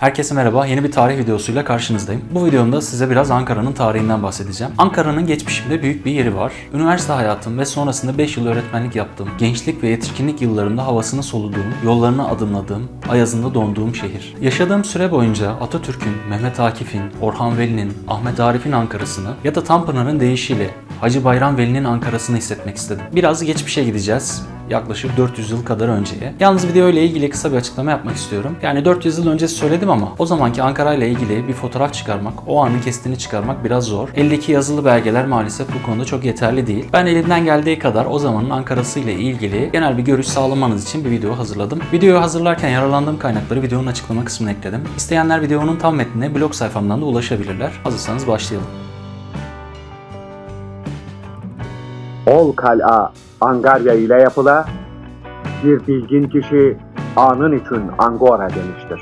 Herkese merhaba, yeni bir tarih videosuyla karşınızdayım. Bu videomda size biraz Ankara'nın tarihinden bahsedeceğim. Ankara'nın geçmişimde büyük bir yeri var. Üniversite hayatım ve sonrasında 5 yıl öğretmenlik yaptığım, gençlik ve yetişkinlik yıllarımda havasını soluduğum, yollarına adımladığım, ayazında donduğum şehir. Yaşadığım süre boyunca Atatürk'ün, Mehmet Akif'in, Orhan Veli'nin, Ahmet Arif'in Ankara'sını ya da Tanpınar'ın deyişiyle Hacı Bayram Veli'nin Ankara'sını hissetmek istedim. Biraz geçmişe gideceğiz. Yaklaşık 400 yıl kadar önceye. Yalnız video ile ilgili kısa bir açıklama yapmak istiyorum. Yani 400 yıl öncesi söyledim ama o zamanki Ankara ile ilgili bir fotoğraf çıkarmak, o anın kesitini çıkarmak biraz zor. Eldeki yazılı belgeler maalesef bu konuda çok yeterli değil. Ben elimden geldiği kadar o zamanın Ankara'sı ile ilgili genel bir görüş sağlamanız için bir video hazırladım. Videoyu hazırlarken yararlandığım kaynakları videonun açıklama kısmına ekledim. İsteyenler videonun tam metnine blog sayfamdan da ulaşabilirler. Hazırsanız başlayalım. Ol kal'a Angarya ile yapıla, bir bilgin kişi anın için Angora demiştir.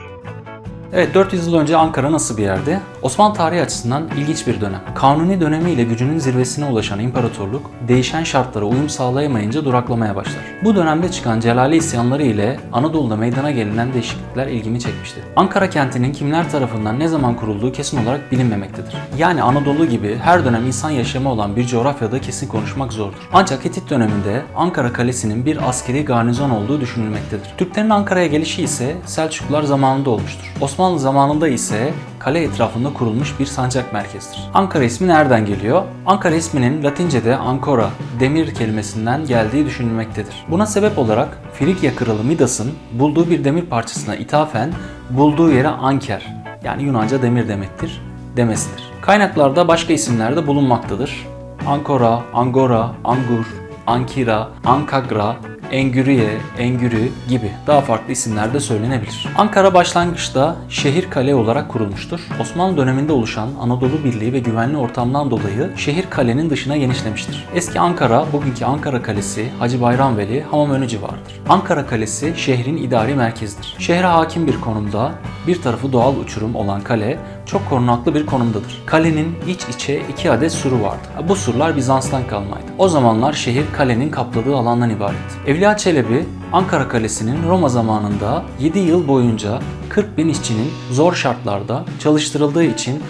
Evet, 400 yıl önce Ankara nasıl bir yerdi? Osmanlı tarihi açısından ilginç bir dönem. Kanuni dönemiyle gücünün zirvesine ulaşan imparatorluk, değişen şartlara uyum sağlayamayınca duraklamaya başlar. Bu dönemde çıkan Celali isyanları ile Anadolu'da meydana gelinen değişiklikler ilgimi çekmişti. Ankara kentinin kimler tarafından ne zaman kurulduğu kesin olarak bilinmemektedir. Yani Anadolu gibi her dönem insan yaşamı olan bir coğrafyada kesin konuşmak zordur. Ancak Hitit döneminde Ankara Kalesi'nin bir askeri garnizon olduğu düşünülmektedir. Türklerin Ankara'ya gelişi ise Selçuklular zamanında olmuştur. Osmanlı zamanında ise kale etrafında kurulmuş bir sancak merkezidir. Ankara ismi nereden geliyor? Ankara isminin Latince'de ancora, demir kelimesinden geldiği düşünülmektedir. Buna sebep olarak Frikya kralı Midas'ın bulduğu bir demir parçasına ithafen bulduğu yere anker, yani Yunanca demir demektir, demesidir. Kaynaklarda başka isimler de bulunmaktadır. Ankora, Angora, Angur, Ankira, Ankagra, Engürüye, Engürü gibi daha farklı isimler de söylenebilir. Ankara başlangıçta şehir kale olarak kurulmuştur. Osmanlı döneminde oluşan Anadolu Birliği ve güvenli ortamdan dolayı şehir kalenin dışına genişlemiştir. Eski Ankara, bugünkü Ankara Kalesi, Hacı Bayram Veli, Hamamönü civarıdır. Ankara Kalesi şehrin idari merkezidir. Şehre hakim bir konumda, bir tarafı doğal uçurum olan kale çok korunaklı bir konumdadır. Kalenin iç içe 2 adet suru vardı. Bu surlar Bizans'tan kalmaydı. O zamanlar şehir kalenin kapladığı alandan ibaret. Evliya Çelebi, Ankara Kalesi'nin Roma zamanında 7 yıl boyunca 40 bin işçinin zor şartlarda çalıştırıldığı için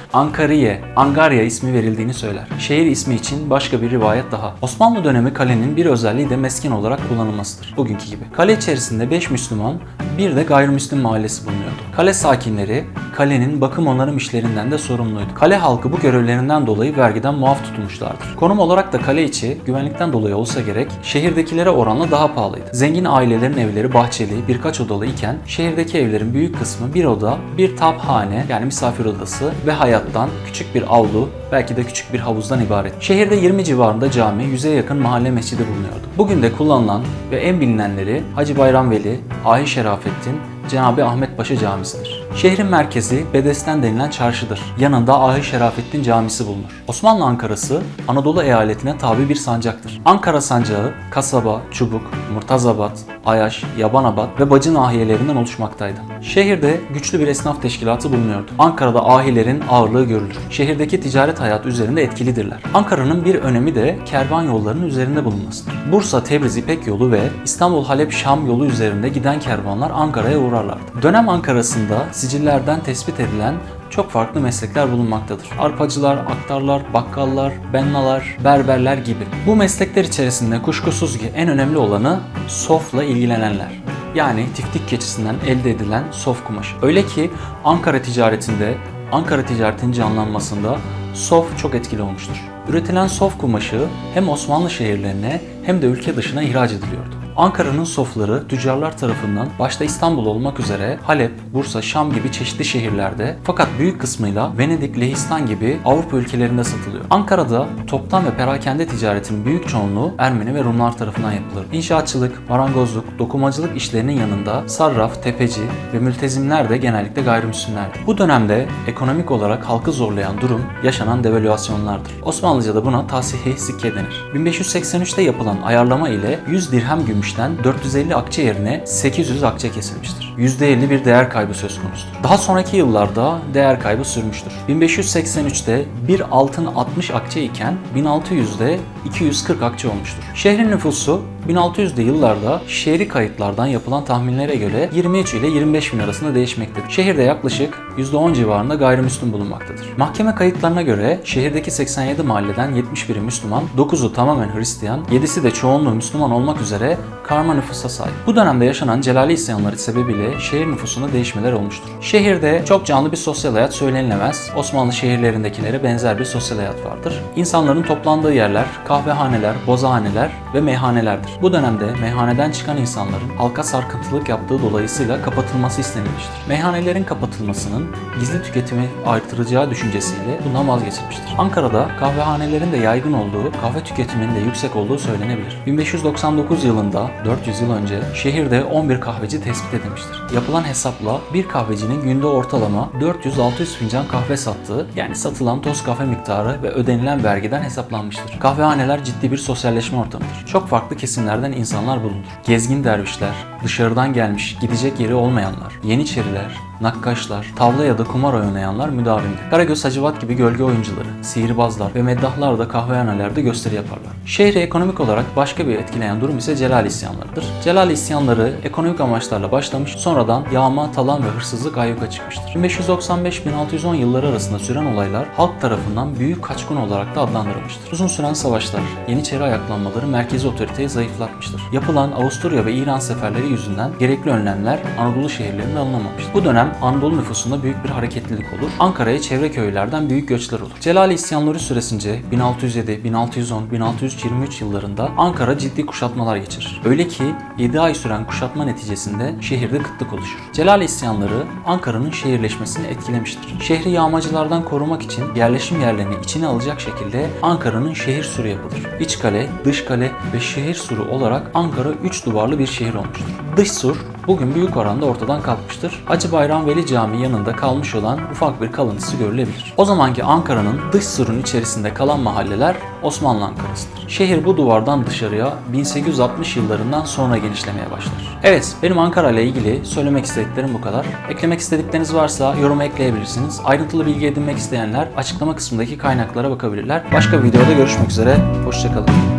Angarya ismi verildiğini söyler. Şehir ismi için başka bir rivayet daha. Osmanlı dönemi kalenin bir özelliği de mesken olarak kullanılmasıdır. Bugünkü gibi. Kale içerisinde 5 Müslüman, bir de gayrimüslim mahallesi bulunuyordu. Kale sakinleri kalenin bakım onarım işlerinden de sorumluydu. Kale halkı bu görevlerinden dolayı vergiden muaf tutulmuşlardır. Konum olarak da kale içi güvenlikten dolayı olsa gerek şehirdekilere oranla daha pahalıydı. Zengin ailelerin evleri bahçeli, birkaç odalı iken şehirdeki evlerin büyük kısmı bir oda, bir taphane yani misafir odası ve hayattan küçük bir avlu, belki de küçük bir havuzdan ibaret. Şehirde 20 civarında cami, 100'e yakın mahalle mescidi bulunuyordu. Bugün de kullanılan ve en bilinenleri Hacı Bayram Veli, Ahi Şerafettin, Cenab-ı Ahmet Paşa Camisi'dir. Şehrin merkezi Bedesten denilen çarşıdır. Yanında Ahi Şerafettin Camisi bulunur. Osmanlı Ankara'sı Anadolu eyaletine tabi bir sancaktır. Ankara sancağı Kasaba, Çubuk, Murtazabat, Ayaş, Yabanabat ve Bacı nahiyelerinden oluşmaktaydı. Şehirde güçlü bir esnaf teşkilatı bulunuyordu. Ankara'da ahilerin ağırlığı görülür. Şehirdeki ticaret hayatı üzerinde etkilidirler. Ankara'nın bir önemi de kervan yollarının üzerinde bulunmasıdır. Bursa, Tebriz İpek yolu ve İstanbul, Halep, Şam yolu üzerinde giden kervanlar Ankara'ya uğrarlardı. Dönem Ankara'sında sicillerden tespit edilen çok farklı meslekler bulunmaktadır. Arpacılar, aktarlar, bakkallar, bennalar, berberler gibi. Bu meslekler içerisinde kuşkusuz ki en önemli olanı sofla ilgilenenler. Yani tiftik keçisinden elde edilen sof kumaşı. Öyle ki Ankara ticaretinin canlanmasında sof çok etkili olmuştur. Üretilen sof kumaşı hem Osmanlı şehirlerine hem de ülke dışına ihraç ediliyordu. Ankara'nın sofları tüccarlar tarafından başta İstanbul olmak üzere Halep, Bursa, Şam gibi çeşitli şehirlerde fakat büyük kısmıyla Venedik, Lehistan gibi Avrupa ülkelerinde satılıyor. Ankara'da toptan ve perakende ticaretinin büyük çoğunluğu Ermeni ve Rumlar tarafından yapılır. İnşaatçılık, marangozluk, dokumacılık işlerinin yanında sarraf, tepeci ve mültezimler de genellikle gayrimüslimlerdi. Bu dönemde ekonomik olarak halkı zorlayan durum yaşanan devalüasyonlardır. Osmanlıca'da buna tasihi sikke denir. 1583'te yapılan ayarlama ile 100 dirhem gümüş 450 akçe yerine 800 akçe kesilmiştir. %50 bir değer kaybı söz konusudur. Daha sonraki yıllarda değer kaybı sürmüştür. 1583'te bir altın 60 akçe iken 1600'de 240 akçe olmuştur. Şehrin nüfusu 1600'lü yıllarda şehri kayıtlardan yapılan tahminlere göre 23 ile 25 bin arasında değişmektedir. Şehirde yaklaşık %10 civarında gayrimüslim bulunmaktadır. Mahkeme kayıtlarına göre şehirdeki 87 mahalleden 71'i Müslüman, 9'u tamamen Hristiyan, 7'si de çoğunluğu Müslüman olmak üzere karma nüfusa sahip. Bu dönemde yaşanan Celali isyanları sebebiyle şehir nüfusunda değişmeler olmuştur. Şehirde çok canlı bir sosyal hayat söylenilemez. Osmanlı şehirlerindekilere benzer bir sosyal hayat vardır. İnsanların toplandığı yerler kahvehaneler, bozhaneler ve meyhanelerdir. Bu dönemde meyhaneden çıkan insanların halka sarkıntılık yaptığı dolayısıyla kapatılması istenilmiştir. Meyhanelerin kapatılmasının gizli tüketimi artıracağı düşüncesiyle bundan vazgeçilmiştir. Ankara'da kahvehanelerin de yaygın olduğu, kahve tüketiminin de yüksek olduğu söylenebilir. 1599 yılında 400 yıl önce şehirde 11 kahveci tespit edilmiştir. Yapılan hesapla bir kahvecinin günde ortalama 400-600 fincan kahve sattığı, yani satılan toz kahve miktarı ve ödenilen vergiden hesaplanmıştır. Kahvehaneler ciddi bir sosyalleşme ortamıdır. Çok farklı kesimlerden insanlar bulunur. Gezgin dervişler, dışarıdan gelmiş, gidecek yeri olmayanlar, yeniçeriler, nakkaşlar, tavla ya da kumar oynayanlar müdavimdir. Karagöz Hacivat gibi gölge oyuncuları, sihirbazlar ve meddahlar da kahvehanelerde gösteri yaparlar. Şehri ekonomik olarak başka bir etkileyen durum ise Celal isyanlarıdır. Celal isyanları ekonomik amaçlarla başlamış, sonradan yağma, talan ve hırsızlık ayyuka çıkmıştır. 1595-1610 yılları arasında süren olaylar halk tarafından büyük kaçkın olarak da adlandırılmıştır. Uzun süren savaşlar, Yeniçeri ayaklanmaları merkezi otoriteyi zayıflatmıştır. Yapılan Avusturya ve İran seferleri yüzünden gerekli önlemler Anadolu şehirlerinde alınamamıştır. Bu dönem Anadolu nüfusunda büyük bir hareketlilik olur. Ankara'ya çevre köylerden büyük göçler olur. Celali isyanları süresince 1607, 1610, 1623 yıllarında Ankara ciddi kuşatmalar geçirir. Öyle ki 7 ay süren kuşatma neticesinde şehirde kıtlık oluşur. Celali isyanları Ankara'nın şehirleşmesini etkilemiştir. Şehri yağmacılardan korumak için yerleşim yerlerini içine alacak şekilde Ankara'nın şehir suru yapılır. İç kale, dış kale ve şehir suru olarak Ankara 3 duvarlı bir şehir olmuştur. Dış sur bugün büyük oranda ortadan kalkmıştır. Hacı Bayram Veli Camii yanında kalmış olan ufak bir kalıntısı görülebilir. O zamanki Ankara'nın dış surun içerisinde kalan mahalleler Osmanlı Ankara'sıdır. Şehir bu duvardan dışarıya 1860 yıllarından sonra genişlemeye başlar. Evet, benim Ankara ile ilgili söylemek istediklerim bu kadar. Eklemek istedikleriniz varsa yoruma ekleyebilirsiniz. Ayrıntılı bilgi edinmek isteyenler açıklama kısmındaki kaynaklara bakabilirler. Başka bir videoda görüşmek üzere. Hoşça kalın.